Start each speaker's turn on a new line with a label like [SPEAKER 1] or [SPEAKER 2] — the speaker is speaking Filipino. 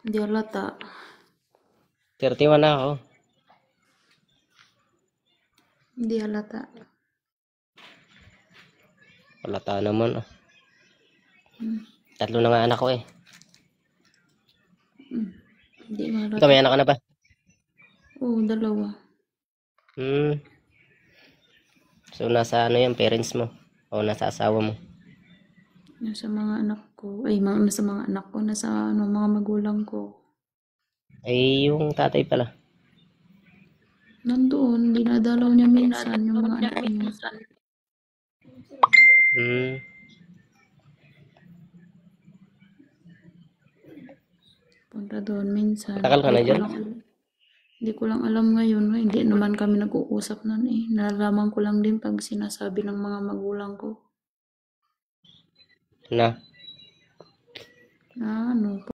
[SPEAKER 1] Hindi halata.
[SPEAKER 2] 31 na ako.
[SPEAKER 1] Hindi halata.
[SPEAKER 2] Halata naman.
[SPEAKER 1] Hmm.
[SPEAKER 2] 3 na nga anak ko eh.
[SPEAKER 1] Hindi
[SPEAKER 2] Ikaw
[SPEAKER 1] halata.
[SPEAKER 2] may anak ka na ba?
[SPEAKER 1] Oo, 2.
[SPEAKER 2] So nasa ano yung parents mo? O nasa asawa mo?
[SPEAKER 1] Nasa mga anak ko. Ay, nasa mga anak ko. Nasa mga magulang ko.
[SPEAKER 2] Ay yung tatay pala.
[SPEAKER 1] Nandoon, dinadalaw niya minsan yung mga anak niya. Punta doon minsan.
[SPEAKER 2] Matagal ka na dyan?
[SPEAKER 1] Hindi ko lang alam ngayon. Hindi naman kami nag-uusap nun eh. Nalalaman ko lang din pag sinasabi ng mga magulang ko.
[SPEAKER 2] Na?
[SPEAKER 1] Na ano,